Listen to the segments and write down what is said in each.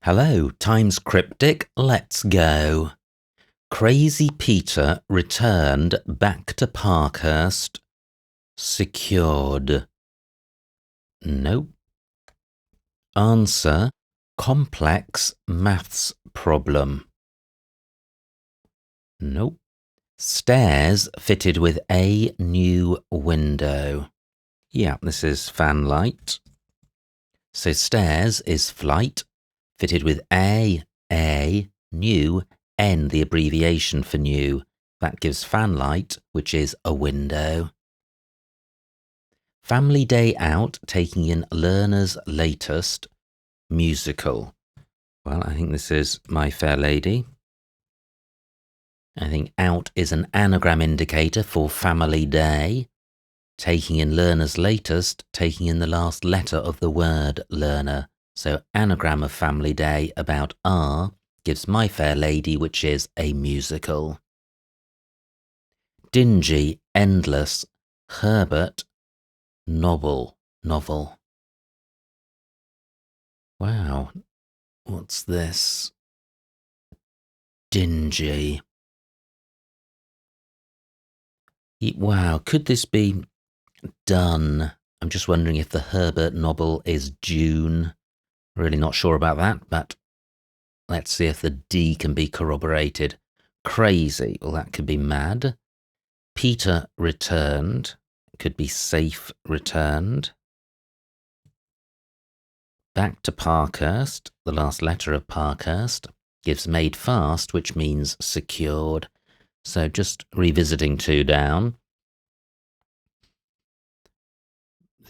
Hello, Times Cryptic, let's go. Crazy Peter returned back to Parkhurst. Secured. Nope. Answer, complex maths problem. Nope. Stairs fitted with a new window. Yeah, this is fan light. So stairs is flight, fitted with a, new, N, the abbreviation for new. That gives fan light, which is a window. Family day out, taking in learner's latest musical. Well, I think this is My Fair Lady. I think out is an anagram indicator for family day. Taking in learner's latest, taking in the last letter of the word learner. So anagram of family day about R gives My Fair Lady, which is a musical. Dingy, endless, Herbert, novel. Wow, what's this? Dingy. Wow, could this be done? I'm just wondering if the Herbert novel is June. Really not sure about that, but let's see if the D can be corroborated. Crazy, well, that could be mad. Peter returned, could be safe returned. Back to Parkhurst, the last letter of Parkhurst, gives made fast, which means secured. So just revisiting 2 down.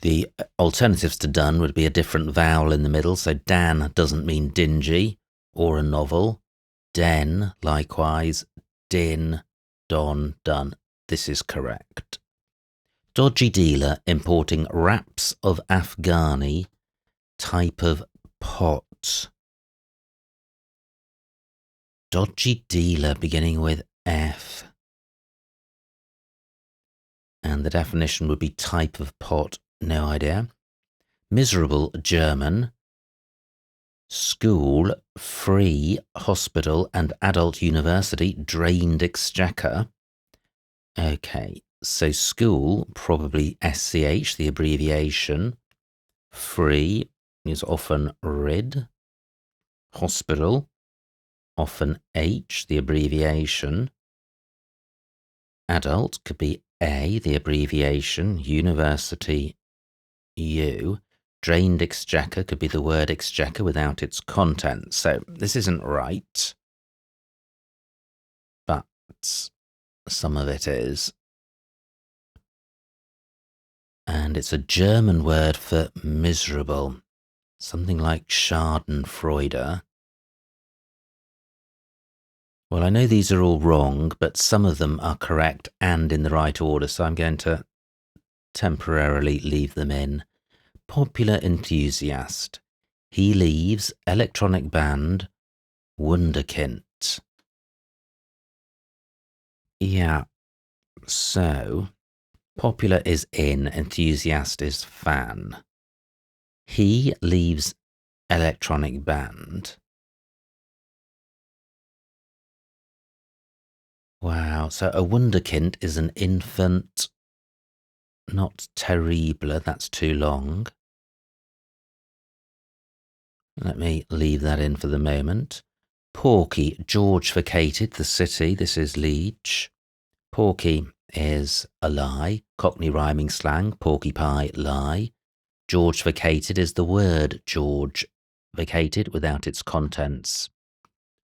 The alternatives to done would be a different vowel in the middle, so Dan doesn't mean dingy or a novel. Den, likewise, din, don, done. This is correct. Dodgy dealer importing wraps of Afghani, type of pot. Dodgy dealer beginning with F. And the definition would be type of pot, no idea. Miserable German. School, free, hospital and adult university, drained exchequer. Okay, so school, probably SCH, the abbreviation. Free is often RID. Hospital, often H, the abbreviation. Adult could be A, the abbreviation. University, U. Drained exchequer could be the word exchequer without its content. So this isn't right, but some of it is. And it's a German word for miserable, something like Schadenfreude. Well, I know these are all wrong, but some of them are correct and in the right order, so I'm going to temporarily leave them in. Popular enthusiast. He leaves electronic band Wunderkind. Yeah, so popular is in, enthusiast is fan. He leaves electronic band. Wow, so a Wunderkind is an infant, not terrible, that's too long. Let me leave that in for the moment. Porky, George vacated the city, this is Leech. Porky is a lie, Cockney rhyming slang, porky pie, lie. George vacated is the word George vacated without its contents.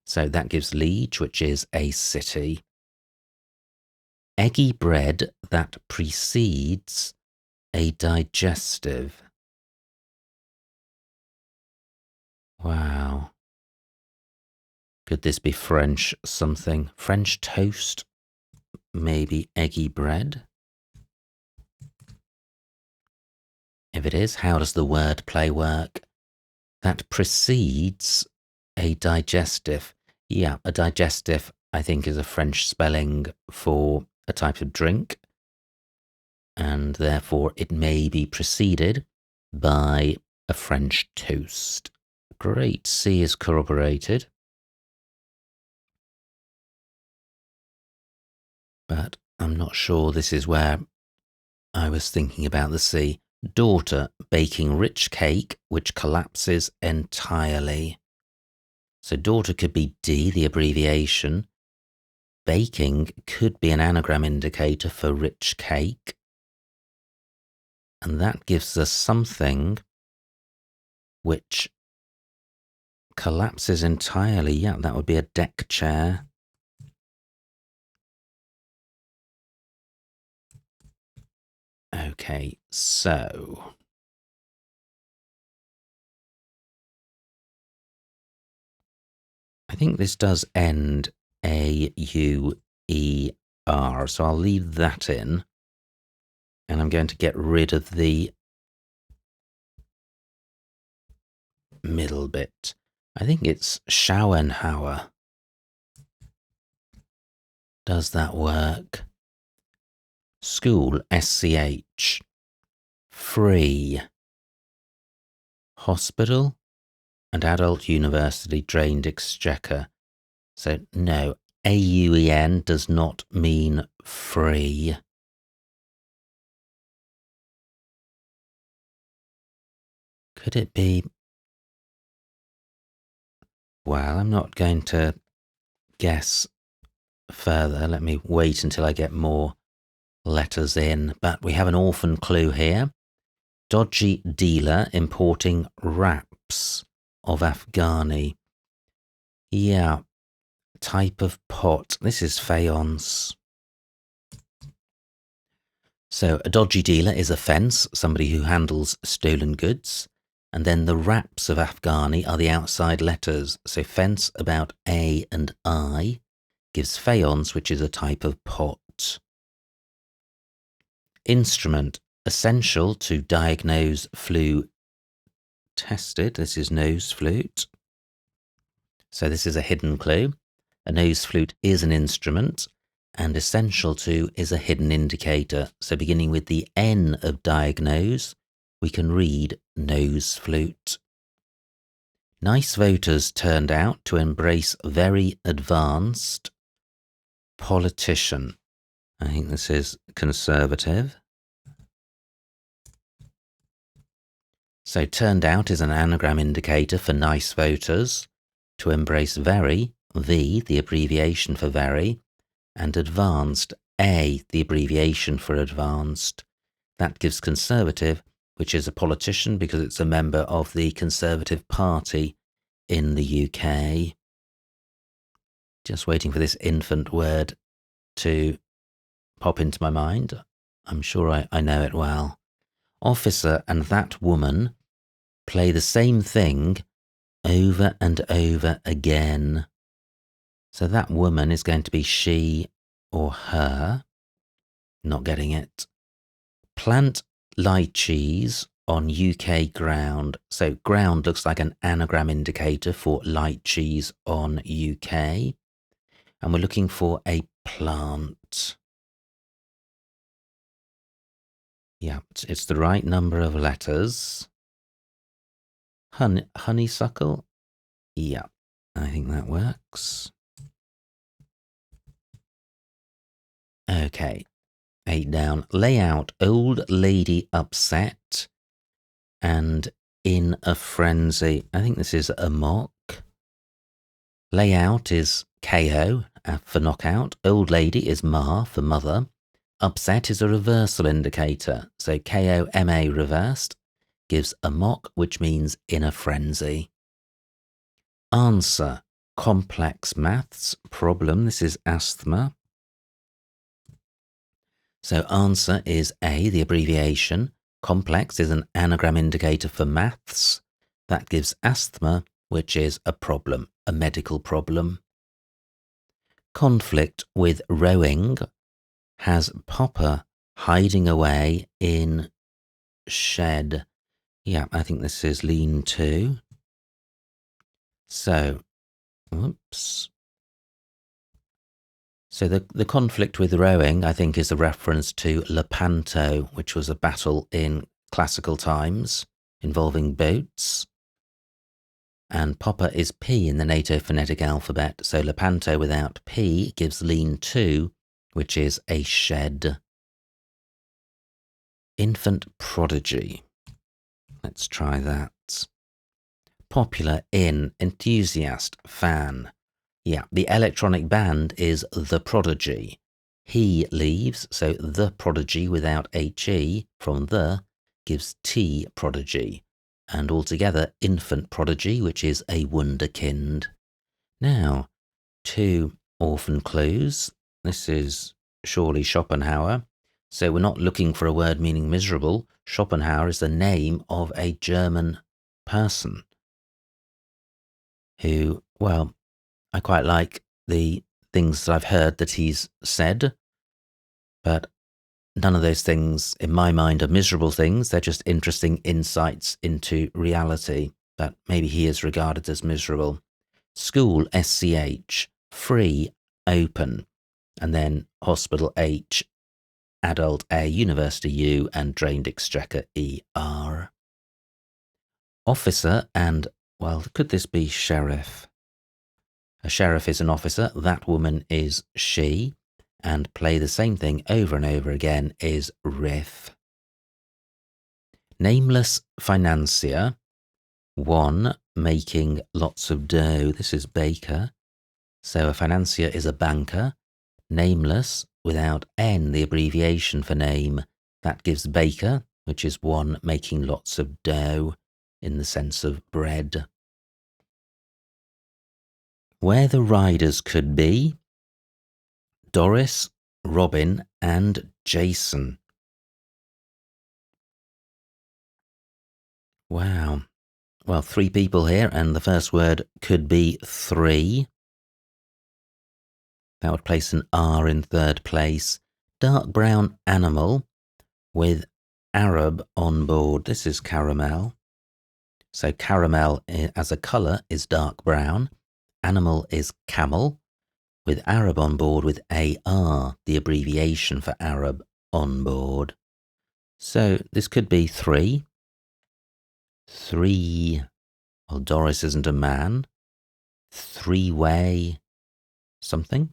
So that gives Leech, which is a city. Eggy bread that precedes a digestive. Wow. Could this be French something? French toast? Maybe eggy bread? If it is, how does the word play work? That precedes a digestive. Yeah, a digestive, I think, is a French spelling for a type of drink. And therefore, it may be preceded by a French toast. Great, C is corroborated. But I'm not sure this is where I was thinking about the C. Daughter baking rich cake which collapses entirely. So daughter could be D, the abbreviation. Baking could be an anagram indicator for rich cake. And that gives us something which collapses entirely. Yeah, that would be a deck chair. Okay, so I think this does end A-U-E-R, so I'll leave that in. And I'm going to get rid of the middle bit. I think it's Schauenhauer. Does that work? School, SCH. Free. Hospital and adult university drained exchequer. So no, AUEN does not mean free. Could it be? Well, I'm not going to guess further. Let me wait until I get more letters in. But we have an orphan clue here. Dodgy dealer importing wraps of Afghani. Yeah, type of pot. This is faience. So a dodgy dealer is a fence, somebody who handles stolen goods. And then the wraps of Afghani are the outside letters. So fence about A and I gives faience, which is a type of pot. Instrument, essential to diagnose flu tested. This is nose flute. So this is a hidden clue. A nose flute is an instrument, and essential to is a hidden indicator. So beginning with the N of diagnose, we can read nose flute. Nice voters turned out to embrace very advanced politician. I think this is conservative. So turned out is an anagram indicator for nice voters. To embrace very, V, the abbreviation for very, and advanced, A, the abbreviation for advanced. That gives conservative, which is a politician because it's a member of the Conservative Party in the UK. Just waiting for this infant word to pop into my mind. I'm sure I know it well. Officer and that woman play the same thing over and over again. So that woman is going to be she or her. Not getting it. Plant lychees on UK ground. So ground looks like an anagram indicator for lychees on UK. And we're looking for a plant. Yeah, it's the right number of letters. Honeysuckle? Yeah, I think that works. Okay, 8 down. Layout, old lady upset and in a frenzy. I think this is a mock. Layout is KO for knockout. Old lady is Ma for mother. Upset is a reversal indicator. So KO-MA reversed gives a mock, which means in a frenzy. Answer, complex maths. Problem, this is asthma. So answer is A, the abbreviation. Complex is an anagram indicator for maths. That gives asthma, which is a problem, a medical problem. Conflict with rowing has Popper hiding away in shed. Yeah, I think this is lean to. So, whoops. So the conflict with rowing, I think, is a reference to Lepanto, which was a battle in classical times involving boats. And Papa is P in the NATO phonetic alphabet, so Lepanto without P gives lean to, which is a shed. Infant prodigy. Let's try that. Popular in, enthusiast, fan. Yeah, the electronic band is The Prodigy. He leaves, so The Prodigy without HE from the gives T prodigy. And altogether, infant prodigy, which is a wunderkind. Now, 2 orphan clues. This is surely Schopenhauer. So we're not looking for a word meaning miserable. Schopenhauer is the name of a German person who, well, I quite like the things that I've heard that he's said, but none of those things, in my mind, are miserable things. They're just interesting insights into reality, but maybe he is regarded as miserable. School, SCH, free, open, and then hospital, H, adult, A, university, U, and drained exchequer, ER. Officer and, well, could this be sheriff? A sheriff is an officer, that woman is she, and play the same thing over and over again is riff. Nameless financier, 1, making lots of dough. This is baker. So a financier is a banker. Nameless, without N, the abbreviation for name, that gives baker, which is 1 making lots of dough in the sense of bread. Where the riders could be, Doris, Robin, and Jason. Wow. Well, 3 people here, and the first word could be 3. That would place an R in third place. Dark brown animal with Arab on board. This is caramel. So caramel as a colour is dark brown. Animal is camel, with Arab on board with AR, the abbreviation for Arab, on board. So this could be 3. 3. Well, Doris isn't a man. 3-way something.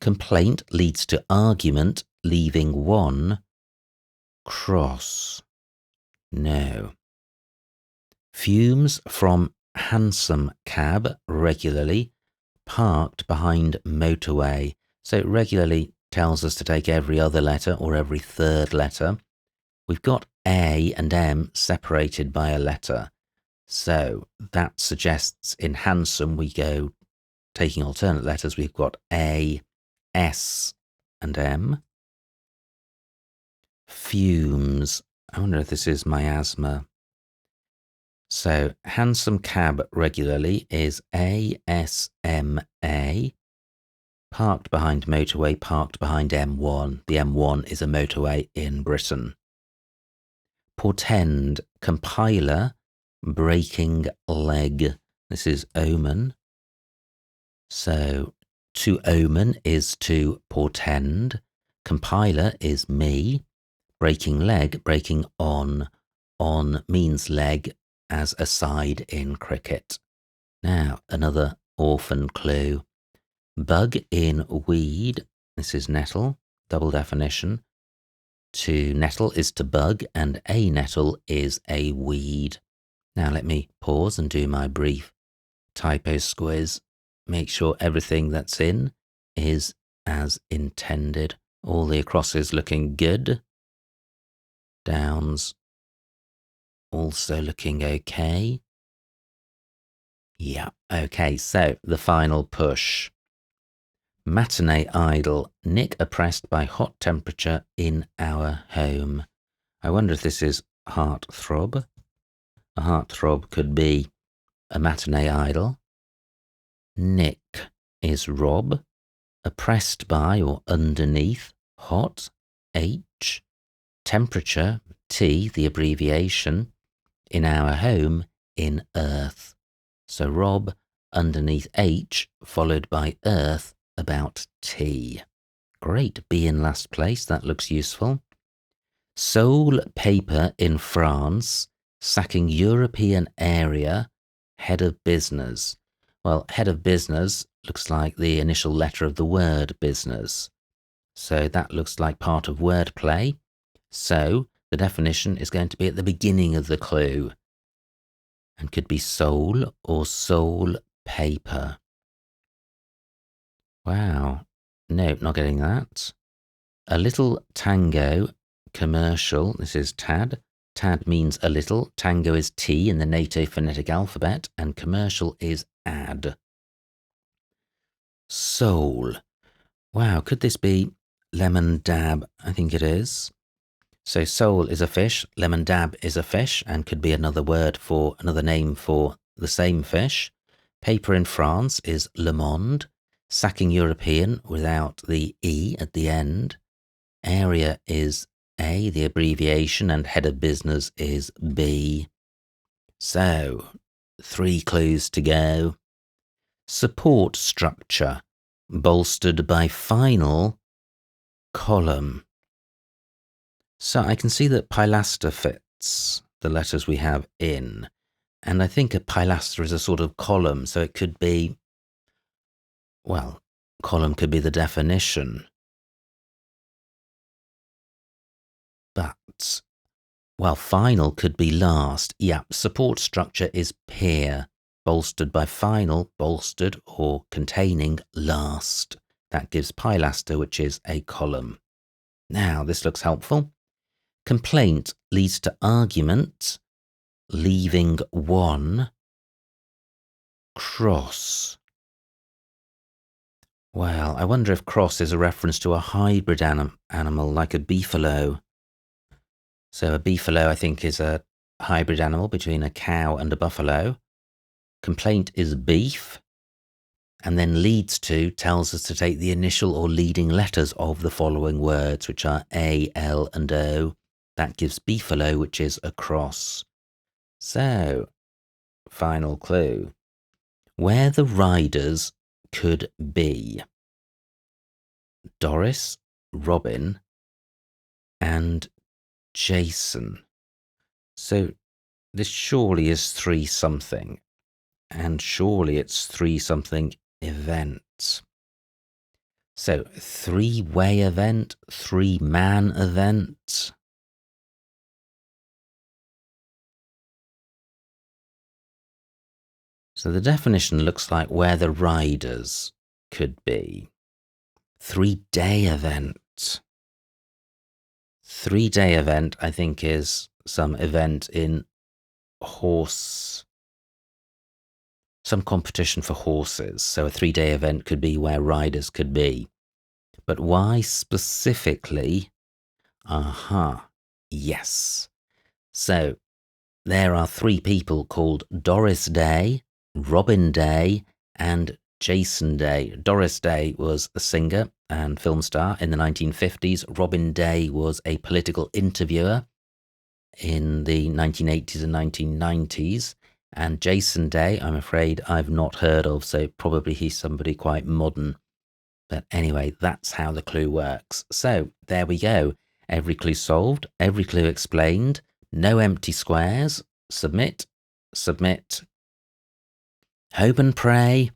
Complaint leads to argument, leaving 1. Cross. No. Fumes from hansom cab regularly, parked behind motorway. So regularly tells us to take every other letter or every third letter. We've got A and M separated by a letter. So that suggests in handsome we go taking alternate letters. We've got A, S and M. Fumes. I wonder if this is miasma. So hansom cab regularly is ASMA. Parked behind motorway, parked behind M1. The M1 is a motorway in Britain. Portend, compiler, breaking leg. This is omen. So to omen is to portend. Compiler is me. Breaking leg, breaking on. On means leg as a side in cricket. Now, another orphan clue. Bug in weed. This is nettle, double definition. To nettle is to bug, and a nettle is a weed. Now let me pause and do my brief typo squiz. Make sure everything that's in is as intended. All the acrosses looking good. Downs also looking okay. Yeah, okay, so the final push. Matinee idol, Nick oppressed by hot temperature in our home. I wonder if this is heartthrob. A heartthrob could be a matinee idol. Nick is Rob. Oppressed by or underneath, hot, H. Temperature, T, the abbreviation, in our home, in earth. So Rob underneath H, followed by earth, about T. Great, B in last place, that looks useful. Sole paper in France, sacking European area, Head of business. Well, head of business looks like the initial letter of the word business. So that looks like part of wordplay. So the definition is going to be at the beginning of the clue and could be soul or soul paper. Wow. Nope, not getting that. A little tango commercial. This is tad. Tad means a little. Tango is T in the NATO phonetic alphabet, and commercial is ad. Soul. Wow, could this be lemon dab? I think it is. So soul is a fish, lemon dab is a fish, and could be another name for the same fish. Paper in France is le monde. Sacking European without the E at the end. Area is A, the abbreviation, and head of business is B. So, 3 clues to go. Support structure, bolstered by final column. So I can see that pilaster fits the letters we have in, and I think a pilaster is a sort of column, so it could be, well, column could be the definition. But, well, final could be last. Yeah, support structure is peer, bolstered by final, bolstered or containing last. That gives pilaster, which is a column. Now, this looks helpful. Complaint leads to argument, leaving one. Cross. Well, I wonder if cross is a reference to a hybrid animal like a beefalo. So a beefalo, I think, is a hybrid animal between a cow and a buffalo. Complaint is beef, and then leads to tells us to take the initial or leading letters of the following words, which are A, L, and O. That gives beefalo, which is a cross. So, final clue. Where the riders could be Doris, Robin, and Jason. So this surely is 3 something, and surely it's 3 something event. So 3-way event, 3-man event. So the definition looks like where the riders could be. 3-day event. 3-day event, I think, is some event in some competition for horses. So a 3-day event could be where riders could be. But why specifically? Yes. So there are 3 people called Doris Day, Robin Day, and Jason Day. Doris Day was a singer and film star in the 1950s. Robin Day was a political interviewer in the 1980s and 1990s. And Jason Day, I'm afraid I've not heard of, so probably he's somebody quite modern. But anyway, that's how the clue works. So there we go. Every clue solved, every clue explained, no empty squares. Submit, submit. Hope and pray.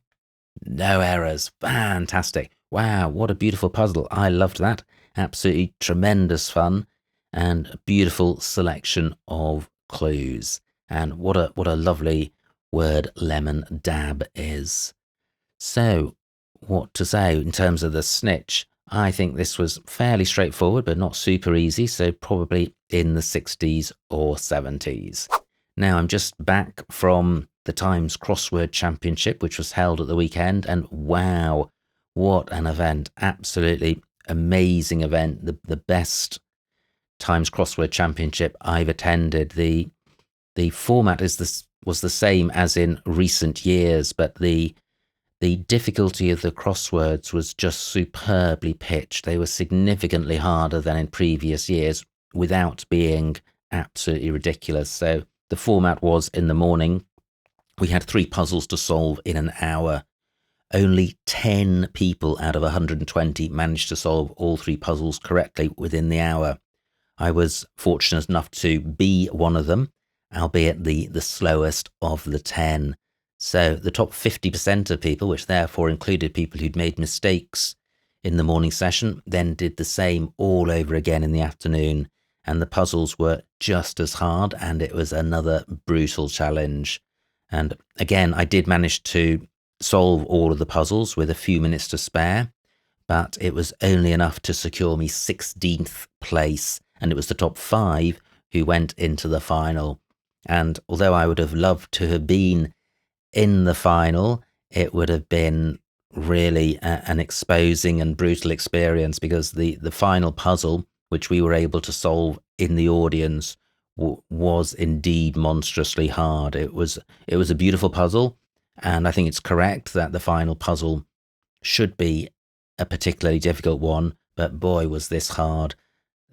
No errors. Fantastic. Wow, what a beautiful puzzle. I loved that. Absolutely tremendous fun and a beautiful selection of clues. And what a lovely word lemon dab is. So, what to say in terms of the snitch? I think this was fairly straightforward, but not super easy, so probably in the 60s or 70s. Now, I'm just back from the Times Crossword Championship, which was held at the weekend, and wow, what an event. Absolutely amazing event. The best Times Crossword Championship I've attended. The format was the same as in recent years, but the difficulty of the crosswords was just superbly pitched. They were significantly harder than in previous years without being absolutely ridiculous. So the format was in the morning. We had 3 puzzles to solve in an hour. Only 10 people out of 120 managed to solve all 3 puzzles correctly within the hour. I was fortunate enough to be one of them, albeit the slowest of the 10. So the top 50% of people, which therefore included people who'd made mistakes in the morning session, then did the same all over again in the afternoon. And the puzzles were just as hard, and it was another brutal challenge. And again, I did manage to solve all of the puzzles with a few minutes to spare, but it was only enough to secure me 16th place, and it was the top 5 who went into the final. And although I would have loved to have been in the final, it would have been really an exposing and brutal experience, because the final puzzle, which we were able to solve in the audience, was indeed monstrously hard. It was a beautiful puzzle, and I think it's correct that the final puzzle should be a particularly difficult one, but boy, was this hard.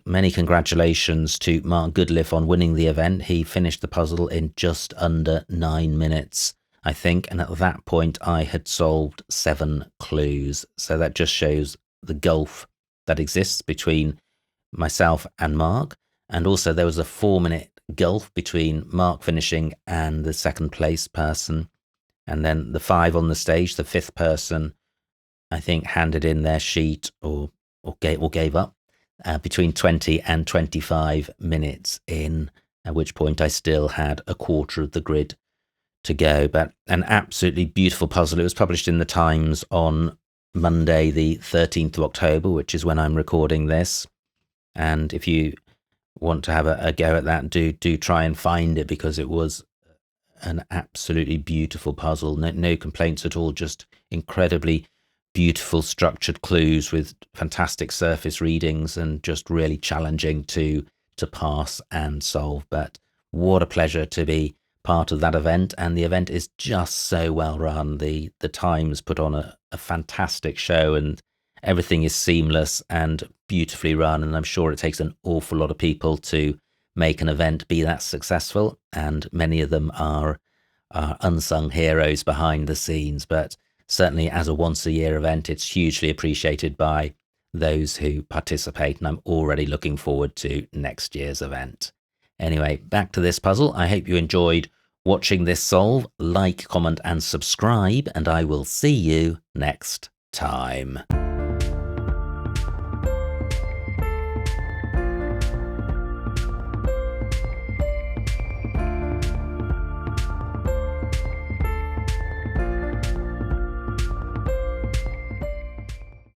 Many congratulations to Mark Goodliff on winning the event. He finished the puzzle in just under 9 minutes, I think, and at that point I had solved 7 clues. So that just shows the gulf that exists between myself and Mark. And also there was a 4-minute gulf between Mark finishing and the second place person. And then the 5 on the stage, the 5th person, I think, handed in their sheet or gave up between 20 and 25 minutes in, at which point I still had a quarter of the grid to go. But an absolutely beautiful puzzle. It was published in the Times on Monday, the 13th of October, which is when I'm recording this. And if you want to have a go at that, do try and find it, because it was an absolutely beautiful puzzle. No complaints at all, just incredibly beautiful structured clues with fantastic surface readings, and just really challenging to pass and solve. But what a pleasure to be part of that event, and the event is just so well run. The Times put on a fantastic show, and everything is seamless and beautifully run, and I'm sure it takes an awful lot of people to make an event be that successful, and many of them are unsung heroes behind the scenes. But certainly as a once-a-year event, it's hugely appreciated by those who participate, and I'm already looking forward to next year's event. Anyway, back to this puzzle. I hope you enjoyed watching this solve. Like, comment and subscribe, and I will see you next time.